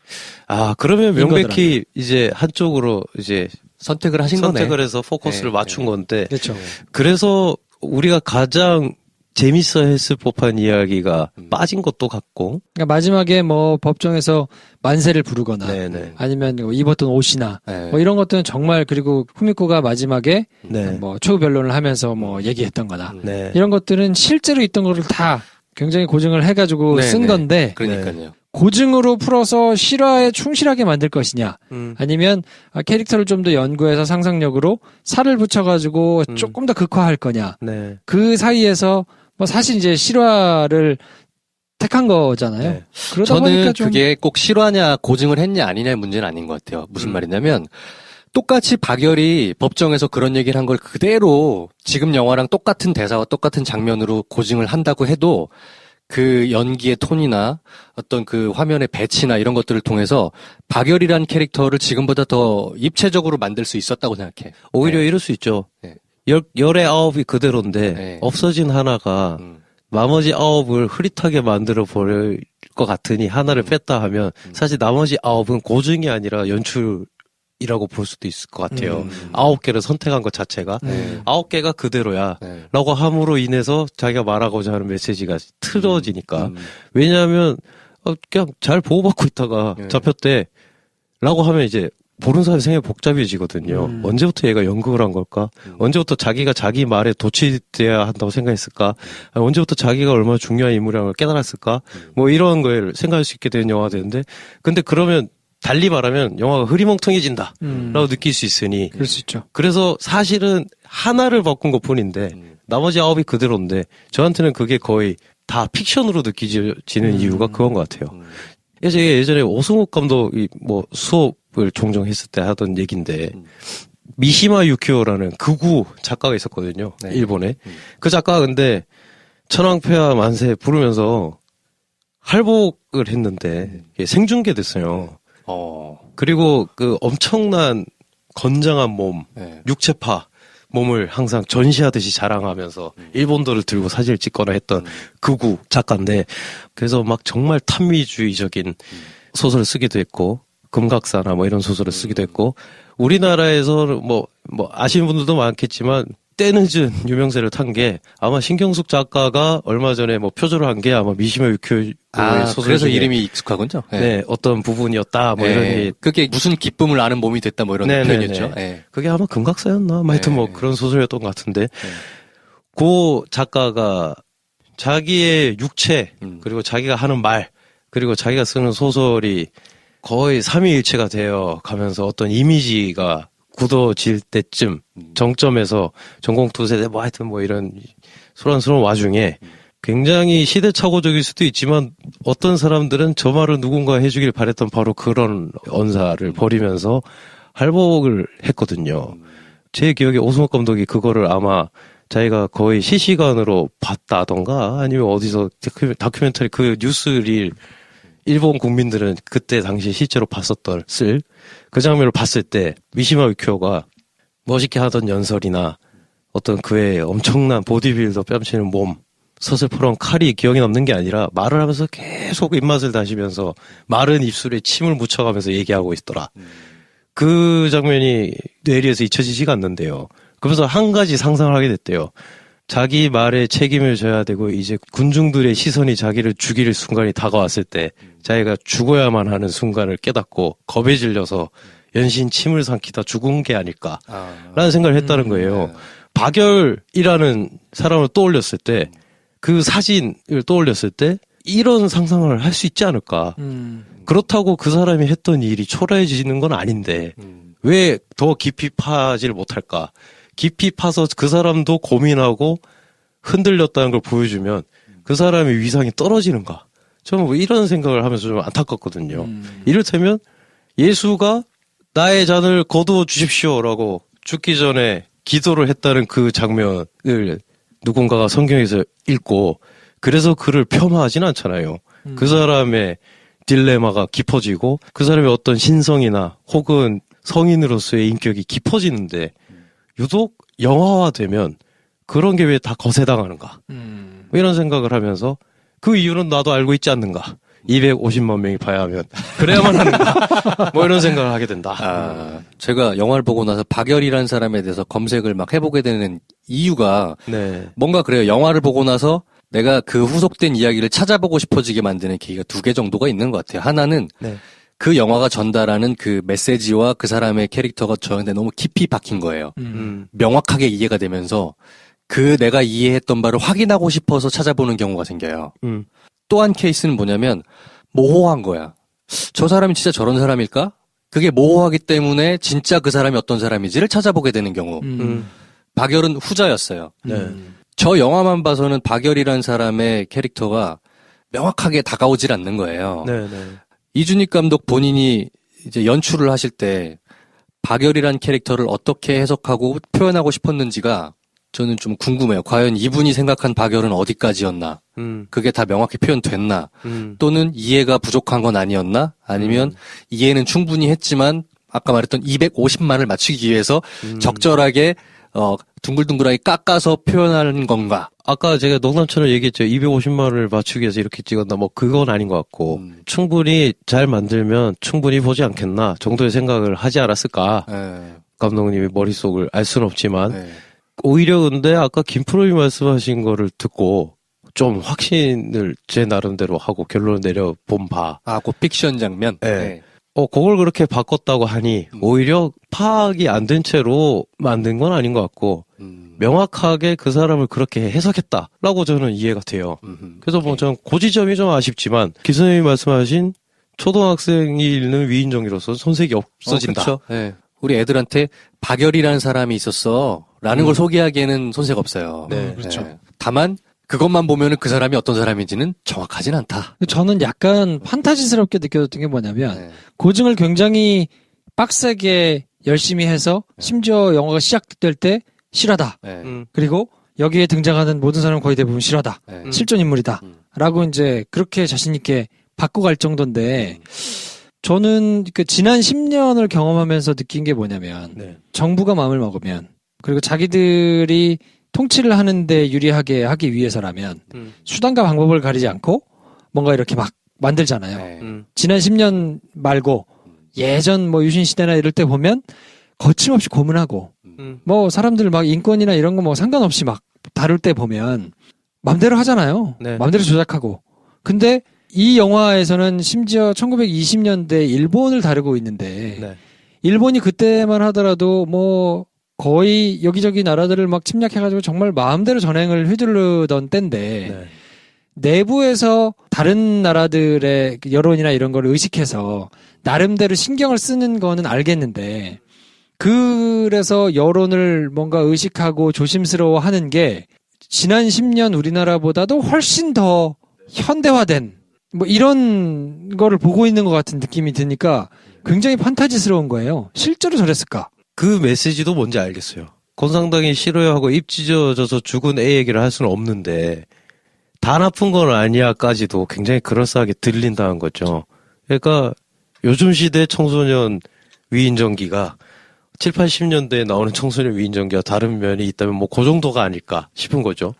아 그러면 인 명백히 이제 한쪽으로 이제 선택을 하신 거네. 선택을 해서 포커스를 맞춘 건데. 그렇죠. 그래서 우리가 가장 재밌어 했을 법한 이야기가 빠진 것도 같고. 그러니까 마지막에 뭐 법정에서 만세를 부르거나 네네. 아니면 뭐 입었던 옷이나 네. 뭐 이런 것들은 정말 그리고 후미코가 마지막에 네. 뭐 최후 변론을 하면서 뭐 얘기했던 거나 네. 이런 것들은 실제로 있던 거를 다 굉장히 고증을 해가지고 네, 쓴 네. 건데 그러니까요. 고증으로 풀어서 실화에 충실하게 만들 것이냐 아니면 캐릭터를 좀 더 연구해서 상상력으로 살을 붙여가지고 조금 더 극화할 거냐 네. 그 사이에서 뭐 사실 이제 실화를 택한 거잖아요. 네. 그러다 저는 보니까 좀 그게 꼭 실화냐 고증을 했냐 아니냐의 문제는 아닌 것 같아요. 무슨 말이냐면 똑같이 박열이 법정에서 그런 얘기를 한 걸 그대로 지금 영화랑 똑같은 대사와 똑같은 장면으로 고증을 한다고 해도 그 연기의 톤이나 어떤 그 화면의 배치나 이런 것들을 통해서 박열이라는 캐릭터를 지금보다 더 입체적으로 만들 수 있었다고 생각해. 오히려 네. 이럴 수 있죠. 네. 열의 9이 그대로인데 네. 없어진 하나가 나머지 9을 흐릿하게 만들어 버릴 것 같으니 하나를 뺐다 하면 사실 나머지 9은 고증이 아니라 연출이라고 볼 수도 있을 것 같아요. 9개를 선택한 것 자체가 9개가 그대로야 네. 라고 함으로 인해서 자기가 말하고자 하는 메시지가 틀어지니까 왜냐하면 그냥 잘 보호받고 있다가 네. 잡혔대 라고 하면 이제 보는 사람이 생각이 복잡해지거든요. 언제부터 얘가 연극을 한 걸까? 언제부터 자기가 자기 말에 도취돼야 한다고 생각했을까? 언제부터 자기가 얼마나 중요한 인물이라는 걸 깨달았을까? 뭐 이런 걸 생각할 수 있게 되는 영화가 되는데 근데 그러면 달리 말하면 영화가 흐리멍텅해진다 라고 느낄 수 있으니 그럴 수 있죠. 그래서 사실은 하나를 바꾼 것 뿐인데 나머지 9이 그대로인데 저한테는 그게 거의 다 픽션으로 느껴지는 이유가 그건 것 같아요. 그래서 예전에 오승욱 감독이 뭐 수업을 종종 했을 때 하던 얘기인데 미시마 유키오라는 극우 작가가 있었거든요. 네. 일본에. 그 작가가 근데 천황폐하 만세 부르면서 할복을 했는데 이게 생중계됐어요. 그리고 그 엄청난 건장한 몸, 네. 육체파 몸을 항상 전시하듯이 자랑하면서 일본도를 들고 사진을 찍거나 했던 극우 작가인데 그래서 막 정말 탄미주의적인 소설을 쓰기도 했고 금각사나 뭐 이런 소설을 쓰기도 했고 우리나라에서 뭐 아시는 분들도 많겠지만 때늦은 유명세를 탄 게 아마 신경숙 작가가 얼마 전에 뭐 표절을 한 게 아마 미시마 유키오의 소설 그래서 중에 이름이 익숙하군요. 네, 어떤 부분이었다 뭐 이런 얘기. 그게 무슨 기쁨을 아는 몸이 됐다 뭐 이런 표현이었죠. 네. 그게 아마 금각사였나? 하여튼 뭐 그런 소설이었던 것 같은데 그 작가가 자기의 육체 그리고 자기가 하는 말 그리고 자기가 쓰는 소설이 거의 삼위일체가 되어 가면서 어떤 이미지가 굳어질 때쯤 정점에서 전공투세대 뭐 하여튼 뭐 이런 소란스러운 와중에 굉장히 시대착오적일 수도 있지만 어떤 사람들은 저 말을 누군가 해주길 바랬던 바로 그런 언사를 벌이면서 할복을 했거든요. 제 기억에 오승욱 감독이 그거를 아마 자기가 거의 실시간으로 봤다던가 아니면 어디서 다큐멘터리 그 뉴스를 일본 국민들은 그때 당시 실제로 봤었던 그 장면을 봤을 때 미시마 유키오가 멋있게 하던 연설이나 어떤 그의 엄청난 보디빌더 뺨치는 몸 서슬퍼런 칼이 기억에 남는 게 아니라 말을 하면서 계속 입맛을 다시면서 마른 입술에 침을 묻혀가면서 얘기하고 있더라. 그 장면이 뇌리에서 잊혀지지가 않는데요. 그러면서 한 가지 상상을 하게 됐대요. 자기 말에 책임을 져야 되고 이제 군중들의 시선이 자기를 죽일 순간이 다가왔을 때 자기가 죽어야만 하는 순간을 깨닫고 겁에 질려서 연신 침을 삼키다 죽은 게 아닐까라는 생각을 했다는 거예요. 박열이라는 사람을 떠올렸을 때 그 사진을 떠올렸을 때 이런 상상을 할 수 있지 않을까. 그렇다고 그 사람이 했던 일이 초라해지는 건 아닌데 왜 더 깊이 파지를 못할까. 깊이 파서 그 사람도 고민하고 흔들렸다는 걸 보여주면 그 사람의 위상이 떨어지는가. 저는 뭐 이런 생각을 하면서 좀 안타깝거든요. 이를테면 예수가 나의 잔을 거두어 주십시오라고 죽기 전에 기도를 했다는 그 장면을 누군가가 성경에서 읽고 그래서 그를 폄하하진 않잖아요. 그 사람의 딜레마가 깊어지고 그 사람의 어떤 신성이나 혹은 성인으로서의 인격이 깊어지는데 유독 영화화되면 그런 게 왜 다 거세당하는가. 이런 생각을 하면서 그 이유는 나도 알고 있지 않는가. 250만 명이 봐야 하면 그래야만 하는가 뭐 이런 생각을 하게 된다. 제가 영화를 보고 나서 박열이라는 사람에 대해서 검색을 막 해보게 되는 이유가 네. 뭔가 그래요. 영화를 보고 나서 내가 그 후속된 이야기를 찾아보고 싶어지게 만드는 계기가 2개 정도가 있는 것 같아요. 하나는 네. 그 영화가 전달하는 그 메시지와 그 사람의 캐릭터가 저한테 너무 깊이 박힌 거예요. 명확하게 이해가 되면서 그 내가 이해했던 바를 확인하고 싶어서 찾아보는 경우가 생겨요. 또 한 케이스는 뭐냐면 모호한 거야. 저 사람이 진짜 저런 사람일까? 그게 모호하기 때문에 진짜 그 사람이 어떤 사람인지를 찾아보게 되는 경우. 박열은 후자였어요. 네. 저 영화만 봐서는 박열이라는 사람의 캐릭터가 명확하게 다가오질 않는 거예요. 네, 네. 이준익 감독 본인이 이제 연출을 하실 때 박열이라는 캐릭터를 어떻게 해석하고 표현하고 싶었는지가 저는 좀 궁금해요. 과연 이분이 생각한 박열은 어디까지였나? 그게 다 명확히 표현됐나? 또는 이해가 부족한 건 아니었나? 아니면 이해는 충분히 했지만 아까 말했던 250만을 맞추기 위해서 적절하게 둥글둥글하게 깎아서 표현하는 건가? 아까 제가 농담처럼 얘기했죠. 250만을 맞추기 위해서 이렇게 찍었나 뭐 그건 아닌 것 같고 충분히 잘 만들면 충분히 보지 않겠나 정도의 생각을 하지 않았을까? 네. 감독님의 머릿속을 알 수는 없지만 네. 오히려 근데 아까 김프로님 말씀하신 거를 듣고 좀 확신을 제 나름대로 하고 결론을 내려본 바. 그 픽션 장면? 네. 그걸 그렇게 바꿨다고 하니 오히려 파악이 안 된 채로 만든 건 아닌 것 같고 명확하게 그 사람을 그렇게 해석했다라고 저는 이해가 돼요. 그래서 뭐 저는 그 지점이 좀 아쉽지만 기수님이 말씀하신 초등학생이 읽는 위인정리로서 손색이 없어진다. 그렇죠. 네. 우리 애들한테 박열이라는 사람이 있었어라는 걸 소개하기에는 손색 없어요. 네, 그렇죠. 네. 다만 그것만 보면은 그 사람이 어떤 사람인지는 정확하진 않다. 저는 약간 판타지스럽게 느껴졌던 게 뭐냐면 네. 고증을 굉장히 빡세게 열심히 해서 심지어 영화가 시작될 때 실화다. 네. 그리고 여기에 등장하는 모든 사람은 거의 대부분 실화다. 네. 실존 인물이다. 라고 이제 그렇게 자신 있게 바꿔 갈 정도인데 저는 그 지난 10년을 경험하면서 느낀 게 뭐냐면 네. 정부가 마음을 먹으면 그리고 자기들이 통치를 하는데 유리하게 하기 위해서라면 수단과 방법을 가리지 않고 뭔가 이렇게 막 만들잖아요. 네. 지난 10년 말고 예전 뭐 유신 시대나 이럴 때 보면 거침없이 고문하고 뭐 사람들 막 인권이나 이런 거 뭐 상관없이 막 다룰 때 보면 맘대로 하잖아요. 네. 맘대로 조작하고. 근데 이 영화에서는 심지어 1920년대 일본을 다루고 있는데 네. 일본이 그때만 하더라도 뭐 거의 여기저기 나라들을 막 침략해가지고 정말 마음대로 전횡을 휘두르던 때인데 네. 내부에서 다른 나라들의 여론이나 이런 걸 의식해서 나름대로 신경을 쓰는 거는 알겠는데 그래서 여론을 뭔가 의식하고 조심스러워 하는 게 지난 10년 우리나라보다도 훨씬 더 현대화된 뭐 이런 거를 보고 있는 것 같은 느낌이 드니까 굉장히 판타지스러운 거예요. 실제로 저랬을까? 그 메시지도 뭔지 알겠어요. 공산당이 싫어하고 입 찢어져서 죽은 애 얘기를 할 수는 없는데 다 나쁜 건 아니야까지도 굉장히 그럴싸하게 들린다는 거죠. 그러니까 요즘 시대 청소년 위인전기가 7, 80년대에 나오는 청소년 위인전기와 다른 면이 있다면 뭐 그 정도가 아닐까 싶은 거죠.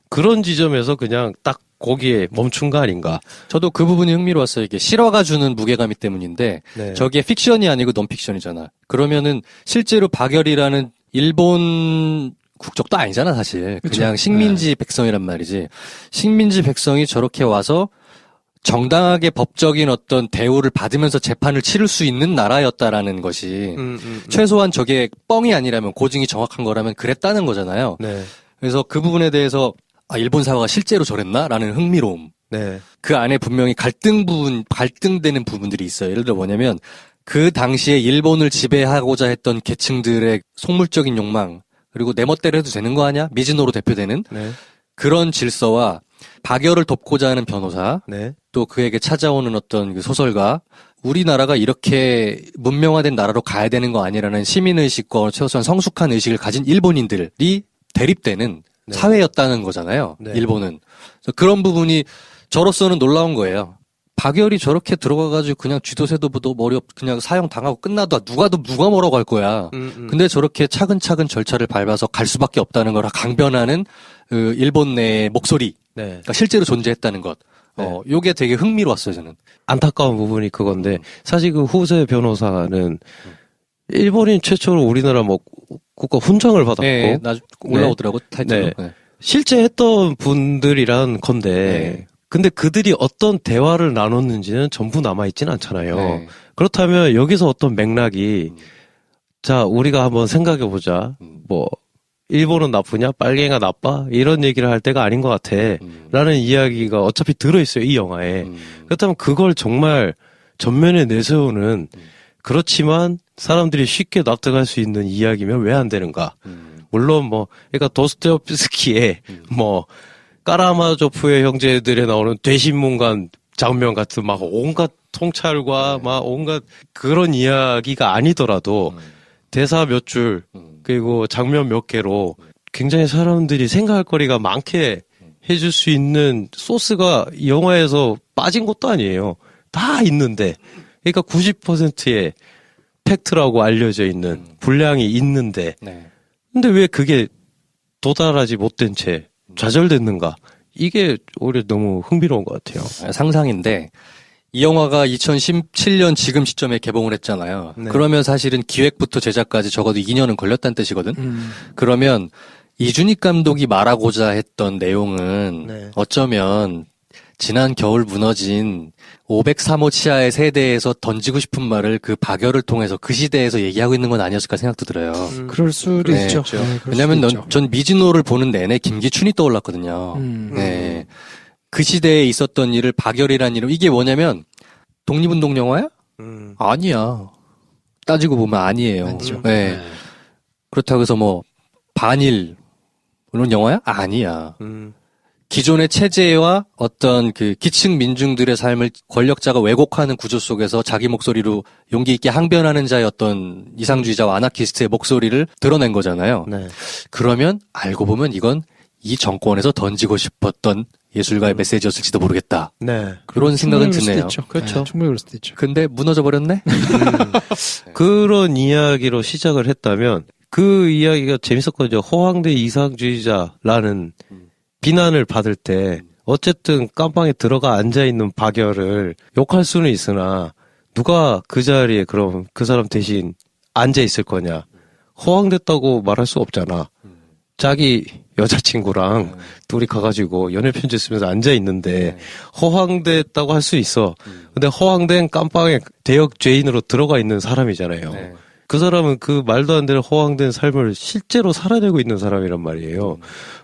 그런 지점에서 그냥 딱 거기에 멈춘 거 아닌가. 저도 그 부분이 흥미로웠어요. 이게 실화가 주는 무게감이 때문인데 네. 저게 픽션이 아니고 논픽션이잖아. 그러면은 실제로 박열이라는 일본 국적도 아니잖아 사실. 그쵸. 그냥 식민지 백성이란 말이지. 식민지 백성이 저렇게 와서 정당하게 법적인 어떤 대우를 받으면서 재판을 치를 수 있는 나라였다라는 것이 최소한 저게 뻥이 아니라면 고증이 정확한 거라면 그랬다는 거잖아요. 네. 그래서 그 부분에 대해서 일본 사회가 실제로 저랬나라는 흥미로움. 네. 그 안에 분명히 갈등되는 부분들이 있어요. 예를 들어 뭐냐면 그 당시에 일본을 지배하고자 했던 계층들의 속물적인 욕망 그리고 내 멋대로 해도 되는 거 아니야? 미즈노로 대표되는 네. 그런 질서와 박열을 돕고자 하는 변호사 네. 또 그에게 찾아오는 어떤 그 소설가 우리나라가 이렇게 문명화된 나라로 가야 되는 거 아니라는 시민의식과 최소한 성숙한 의식을 가진 일본인들이 대립되는 네. 사회였다는 거잖아요. 네. 일본은. 그래서 그런 부분이 저로서는 놀라운 거예요. 박열이 저렇게 들어가가지고 그냥 쥐도새도도 머리 없 그냥 사형 당하고 끝나도 누가 뭐라고 할 거야. 근데 저렇게 차근차근 절차를 밟아서 갈 수밖에 없다는 걸 강변하는 일본 내의 목소리. 네. 그러니까 실제로 존재했다는 것. 요게 되게 흥미로웠어요, 저는. 안타까운 부분이 그건데, 사실 그 후세 변호사는 일본인 최초로 우리나라 뭐 국가 훈장을 받았고, 네, 올라오더라고, 타이틀로. 네. 실제 했던 분들이란 건데, 네. 근데 그들이 어떤 대화를 나눴는지는 전부 남아있진 않잖아요. 네. 그렇다면 여기서 어떤 맥락이, 자, 우리가 한번 생각해보자. 뭐, 일본은 나쁘냐? 빨갱이가 나빠? 이런 얘기를 할 때가 아닌 것 같아. 라는 이야기가 어차피 들어있어요, 이 영화에. 그렇다면 그걸 정말 전면에 내세우는, 그렇지만 사람들이 쉽게 납득할 수 있는 이야기면 왜 안 되는가? 물론 뭐, 그러니까 도스토옙스키의 뭐, 까라마조프의 형제들에 나오는 되신문관 장면 같은 막 온갖 통찰과 막 온갖 그런 이야기가 아니더라도 대사 몇 줄, 그리고 장면 몇 개로 굉장히 사람들이 생각할 거리가 많게 해줄 수 있는 소스가 이 영화에서 빠진 것도 아니에요. 다 있는데. 그러니까 90%의 팩트라고 알려져 있는 분량이 있는데. 네. 근데 왜 그게 도달하지 못된 채 좌절됐는가? 이게 오히려 너무 흥미로운 것 같아요. 상상인데, 이 영화가 2017년 지금 시점에 개봉을 했잖아요. 네. 그러면 사실은 기획부터 제작까지 적어도 2년은 걸렸다는 뜻이거든. 그러면 이준익 감독이 말하고자 했던 내용은 네. 어쩌면 지난 겨울 무너진 503호 치하의 세대에서 던지고 싶은 말을 그 박열을 통해서 그 시대에서 얘기하고 있는 건 아니었을까 생각도 들어요. 그럴 수도 네, 있죠. 그렇죠. 네, 그럴 왜냐면 수도 있죠. 전 미진호를 보는 내내 김기춘이 떠올랐거든요. 네. 그 시대에 있었던 일을 박열이라는 이름, 이게 뭐냐면 독립운동 영화야? 아니야. 따지고 보면 아니에요. 아니죠. 네. 그렇다고 해서 뭐 반일 그런 영화야? 아니야. 기존의 체제와 어떤 그 기층 민중들의 삶을 권력자가 왜곡하는 구조 속에서 자기 목소리로 용기 있게 항변하는 자의 어떤 이상주의자와 아나키스트의 목소리를 드러낸 거잖아요. 네. 그러면 알고 보면 이건 이 정권에서 던지고 싶었던 예술가의 메시지였을지도 모르겠다. 네. 그런 생각은 충분히 그럴 수도 드네요. 있죠. 그렇죠. 네, 충분히 그럴 수도 있죠. 근데 무너져 버렸네? 그런 이야기로 시작을 했다면 그 이야기가 재밌었거든요. 호황대 이상주의자라는 비난을 받을 때 어쨌든 깜빵에 들어가 앉아있는 박열을 욕할 수는 있으나 누가 그 자리에 그럼 그 사람 대신 앉아있을 거냐. 호황됐다고 말할 수 없잖아. 자기 여자친구랑 둘이 가가지고 연애편지 쓰면서 앉아있는데 허황됐다고 할 수 있어. 근데 허황된 깜빵에 대역 죄인으로 들어가 있는 사람이잖아요. 네. 그 사람은 그 말도 안 되는 허황된 삶을 실제로 살아내고 있는 사람이란 말이에요.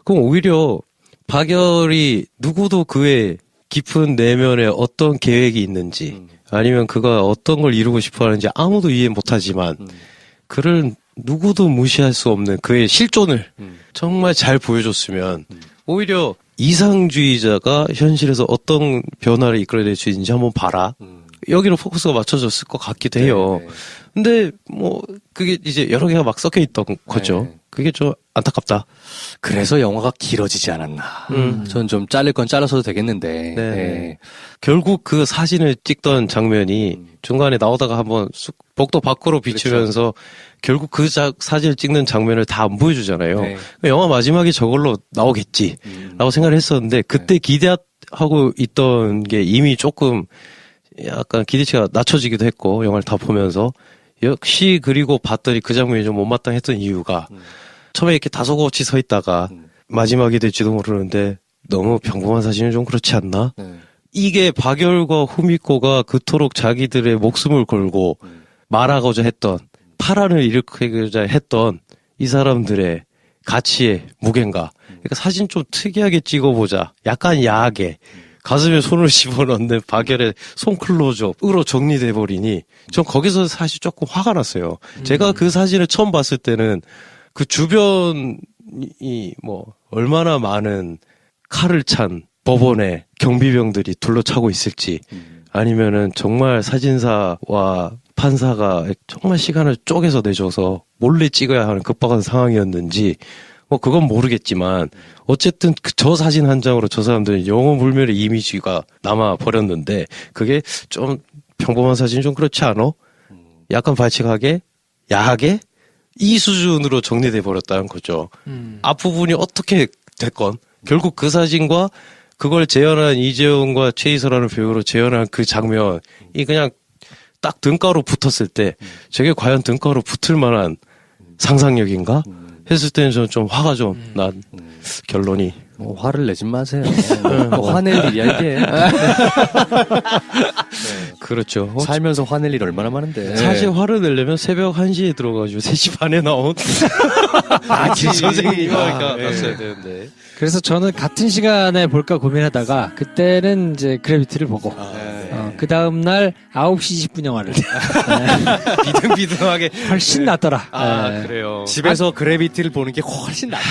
그럼 오히려 박열이 누구도 그의 깊은 내면에 어떤 계획이 있는지 아니면 그가 어떤 걸 이루고 싶어 하는지 아무도 이해 못하지만 그를 누구도 무시할 수 없는 그의 실존을 정말 잘 보여줬으면 오히려 이상주의자가 현실에서 어떤 변화를 이끌어낼 수 있는지 한번 봐라. 여기로 포커스가 맞춰졌을 것 같기도 해요. 네. 근데 뭐 그게 이제 여러 개가 막 섞여 있던 거죠. 네. 그게 좀 안타깝다. 그래서 영화가 길어지지 않았나. 전 좀 자를 건 잘라서도 되겠는데. 네. 네. 결국 그 사진을 찍던 장면이 중간에 나오다가 한번 쑥 복도 밖으로 비추면서 결국 그 사진을 찍는 장면을 다 안 보여주잖아요. 네. 영화 마지막에 저걸로 나오겠지라고 생각을 했었는데 그때 기대하고 있던 게 이미 조금 약간 기대치가 낮춰지기도 했고 영화를 다 보면서 역시 그리고 봤더니 그 장면이 좀 못마땅했던 이유가 처음에 이렇게 다소곳이 서 있다가 마지막이 될지도 모르는데 너무 평범한 사진은 좀 그렇지 않나? 네. 이게 박열과 후미코가 그토록 자기들의 목숨을 걸고 말하고자 했던 파란을 일으키고자 했던 이 사람들의 가치의 무게인가. 그러니까 사진 좀 특이하게 찍어보자. 약간 야하게. 가슴에 손을 집어넣는 박열의 손 클로즈업으로 정리돼 버리니 전 거기서 사실 조금 화가 났어요. 제가 그 사진을 처음 봤을 때는 그 주변이 뭐 얼마나 많은 칼을 찬 법원의 경비병들이 둘러차고 있을지 아니면은 정말 사진사와 판사가 정말 시간을 쪼개서 내줘서 몰래 찍어야 하는 급박한 상황이었는지 뭐 그건 모르겠지만 어쨌든 저 사진 한 장으로 저 사람들은 영혼불멸의 이미지가 남아 버렸는데 그게 좀 평범한 사진 좀 그렇지 않아? 약간 발칙하게 야하게 이 수준으로 정리돼 버렸다는 거죠. 앞부분이 어떻게 됐건 결국 그 사진과 그걸 재현한 이재용과 최이서라는 배우로 재현한 그 장면이 그냥 딱 등가로 붙었을 때 저게 과연 등가로 붙을 만한 상상력인가? 했을 때는 저는 좀 화가 좀 난 결론이. 뭐 화를 내지 마세요. 뭐 화낼 일이야 이게. 그렇죠. 살면서 화낼 일 얼마나 많은데. 사실 화를 내려면 새벽 1시에 들어가지고 3시 반에 나온 선생님이 나왔어야 되는데. 그래서 저는 같은 시간에 볼까 고민하다가 그때는 이제 그래비티를 보고 그 다음날 9시 20분 영화를 비등비등하게 훨씬 낫더라. 네. 그래요. 집에서 그래비티를 보는 게 훨씬 낫지.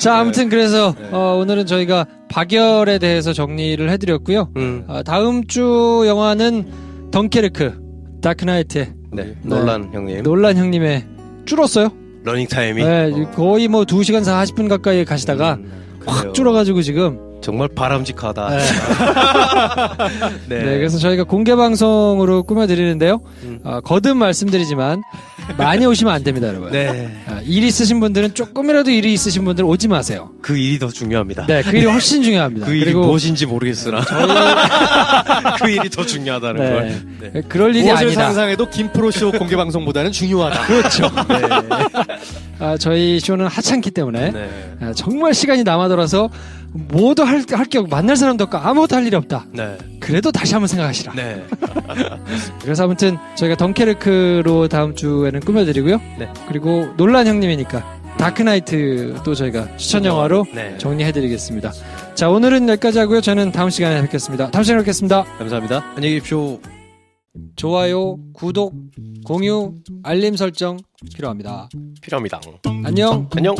자, 아무튼 그래서 오늘은 저희가 박열에 대해서 정리를 해드렸고요. 다음 주 영화는 덩케르크, 다크나이트의 놀란 형님. 놀란 형님의 줄었어요. 러닝 타임이 네, 거의 뭐 2시간 40분 가까이 가시다가 확 줄어가지고 지금 정말 바람직하다. 네, 그래서 저희가 공개 방송으로 꾸며드리는데요. 거듭 말씀드리지만 많이 오시면 안 됩니다, 여러분. 네. 일 있으신 분들은 조금이라도 일이 있으신 분들은 오지 마세요. 그 일이 더 중요합니다. 네, 그 일이 훨씬 중요합니다. 그 일이 그리고 무엇인지 모르겠으나 그 일이 더 중요하다는 걸. 네. 그럴 일이 무엇을 아니다. 상상해도 김프로쇼 공개 방송보다는 중요하다. 그렇죠. 저희 쇼는 하찮기 때문에 정말 시간이 남아돌아서 뭐도 할 게 없고 만날 사람도 없고 아무것도 할 일이 없다. 네. 그래도 다시 한번 생각하시라. 네. 그래서 아무튼 저희가 덩케르크로 다음 주에는 꾸며드리고요. 네. 그리고 놀란 형님이니까 다크나이트도 저희가 추천 영화로 네. 정리해드리겠습니다. 자, 오늘은 여기까지 하고요. 저는 다음 시간에 뵙겠습니다. 다음 시간에 뵙겠습니다. 감사합니다. 안녕히 계십시오. 좋아요, 구독, 공유, 알림 설정 필요합니다. 필요합니다. 안녕. 안녕.